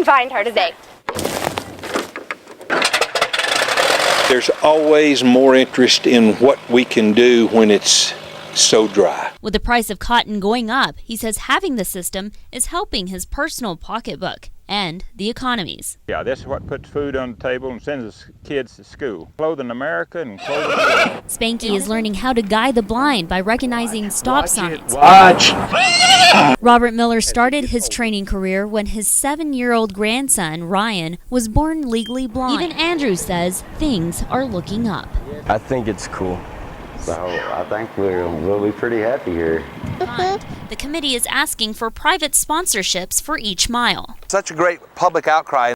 can find her today. There's always more interest in what we can do when it's so dry. With the price of cotton going up, he says having the system is helping his personal pocketbook and the economies. Yeah, this is what puts food on the table and sends us kids to school. Clothing America and clothing the world. Spanky is learning how to guide the blind by recognizing stop signs. Watch! Robert Miller started his training career when his 7-year-old grandson, Ryan, was born legally blind. Even Andrew says things are looking up. I think it's cool. So I think we'll be pretty happy here. The committee is asking for private sponsorships for each mile. Such a great public outcry.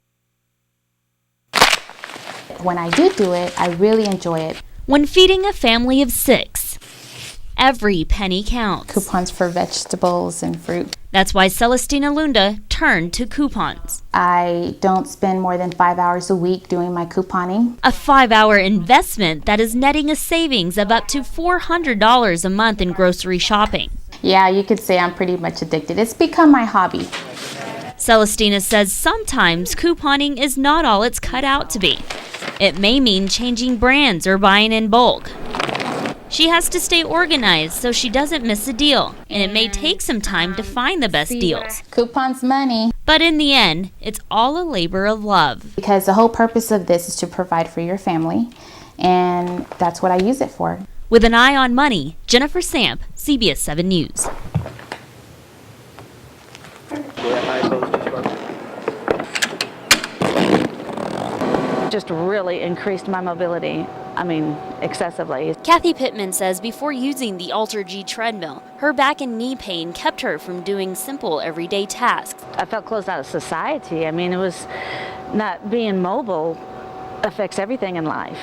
When I do it, I really enjoy it. When feeding a family of 6, every penny counts. Coupons for vegetables and fruit. That's why Celestina Lunda turned to coupons. I don't spend more than 5 hours a week doing my couponing. A 5-hour investment that is netting a savings of up to $400 a month in grocery shopping. Yeah, you could say I'm pretty much addicted. It's become my hobby. Celestina says sometimes couponing is not all it's cut out to be. It may mean changing brands or buying in bulk. She has to stay organized so she doesn't miss a deal, and it may take some time to find the best deals. Coupons money. But in the end, it's all a labor of love. Because the whole purpose of this is to provide for your family, and that's what I use it for. With an eye on money, Jennifer Samp, CBS 7 News. Just really increased my mobility. I mean, excessively. Kathy Pittman says before using the Alter-G treadmill, her back and knee pain kept her from doing simple everyday tasks. I felt closed out of society. I mean, it was not being mobile affects everything in life.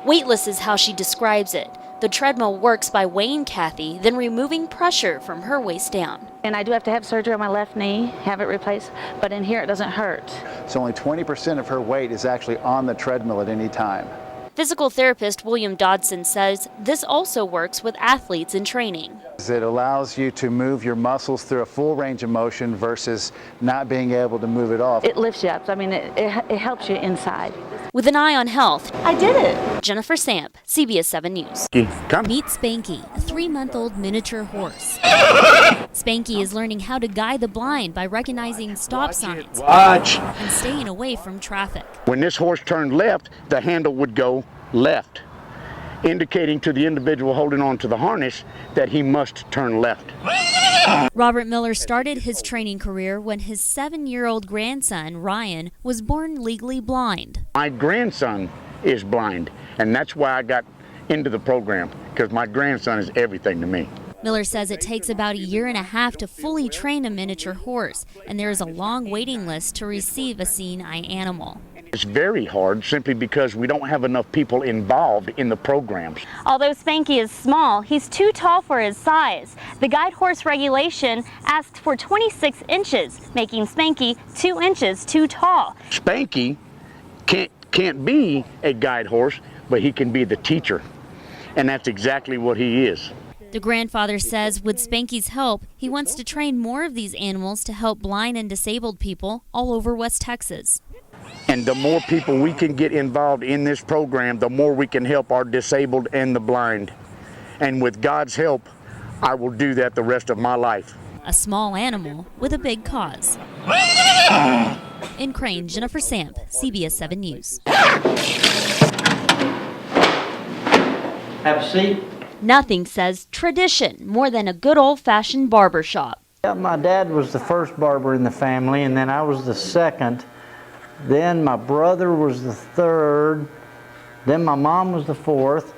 Weightless is how she describes it. The treadmill works by weighing Kathy, then removing pressure from her waist down. And I do have to have surgery on my left knee, have it replaced, but in here it doesn't hurt. So only 20% of her weight is actually on the treadmill at any time. Physical therapist William Dodson says this also works with athletes in training. It allows you to move your muscles through a full range of motion versus not being able to move it off. It lifts you up. I mean, it helps you inside. With an eye on health, I did it. Jennifer Samp, CBS 7 News. Meet Spanky, a 3-month-old miniature horse. Spanky is learning how to guide the blind by recognizing stop signs and staying away from traffic. When this horse turned left, the handle would go left, indicating to the individual holding on to the harness that he must turn left. Robert Miller started his training career when his 7-year-old grandson, Ryan, was born legally blind. My grandson is blind, and that's why I got into the program, because my grandson is everything to me. Miller says it takes about 1.5 years to fully train a miniature horse, and there is a long waiting list to receive a seeing eye animal. It's very hard simply because we don't have enough people involved in the programs. Although Spanky is small, he's too tall for his size. The guide horse regulation asks for 26 inches, making Spanky 2 inches too tall. Spanky can't be a guide horse, but he can be the teacher, and that's exactly what he is. The grandfather says with Spanky's help, he wants to train more of these animals to help blind and disabled people all over West Texas. And the more people we can get involved in this program, the more we can help our disabled and the blind. And with God's help, I will do that the rest of my life. A small animal with a big cause. In Crane, Jennifer Samp, CBS 7 News. Have a seat. Nothing says tradition more than a good old-fashioned barber shop. My dad was the first barber in the family, and then I was the second. Then my brother was the third. Then my mom was the fourth.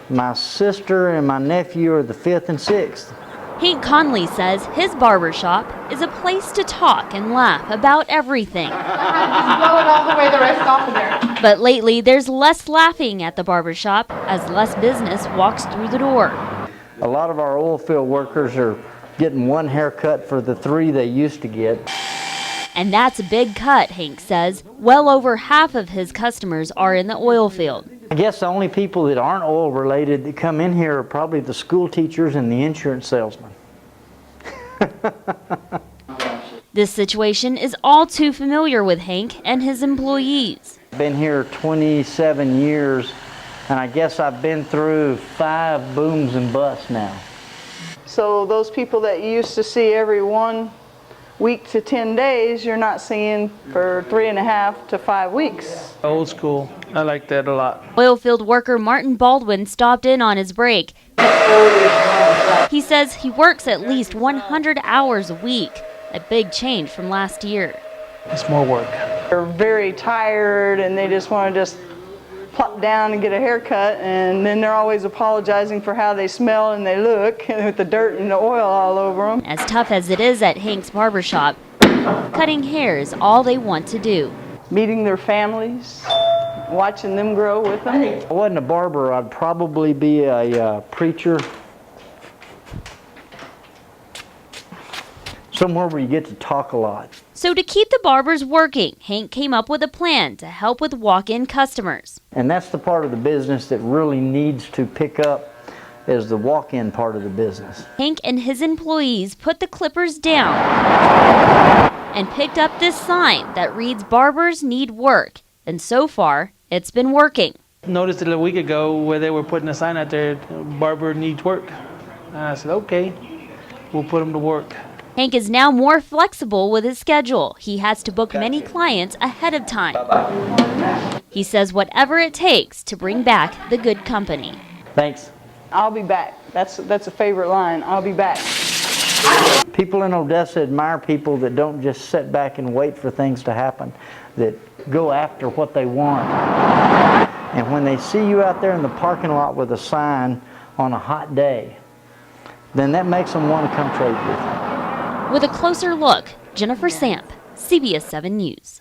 My sister and my nephew are the fifth and sixth. Hank Conley says his barber shop is a place to talk and laugh about everything. Just blow it all the way the rest off of there. But lately, there's less laughing at the barber shop as less business walks through the door. A lot of our oil field workers are getting one haircut for the 3 they used to get. And that's a big cut, Hank says. Well over half of his customers are in the oil field. I guess the only people that aren't oil related that come in here are probably the school teachers and the insurance salesmen. This situation is all too familiar with Hank and his employees. Been here 27 years, and I guess I've been through 5 booms and busts now. So those people that you used to see every 1 week to 10 days, you're not seeing for 3.5 to 5 weeks. Old school. I like that a lot. Oilfield worker Martin Baldwin stopped in on his break. He says he works at least 100 hours a week, a big change from last year. It's more work. They're very tired and they just want to plop down and get a haircut, and then they're always apologizing for how they smell and they look with the dirt and the oil all over them. As tough as it is at Hank's barbershop, cutting hair is all they want to do. Meeting their families, watching them grow with them. If I wasn't a barber, I'd probably be a preacher. Somewhere where you get to talk a lot. So to keep the barbers working, Hank came up with a plan to help with walk-in customers. And that's the part of the business that really needs to pick up, is the walk-in part of the business. Hank and his employees put the clippers down and picked up this sign that reads "Barbers need work." And so far, it's been working. Noticed it a week ago where they were putting a sign out there, "Barber needs work." And I said, okay, we'll put them to work. Hank is now more flexible with his schedule. He has to book many clients ahead of time. He says whatever it takes to bring back the good company. Thanks. I'll be back. That's a favorite line. I'll be back. People in Odessa admire people that don't just sit back and wait for things to happen, that go after what they want. And when they see you out there in the parking lot with a sign on a hot day, then that makes them want to come trade with you. With a closer look, Jennifer Samp, CBS 7 News.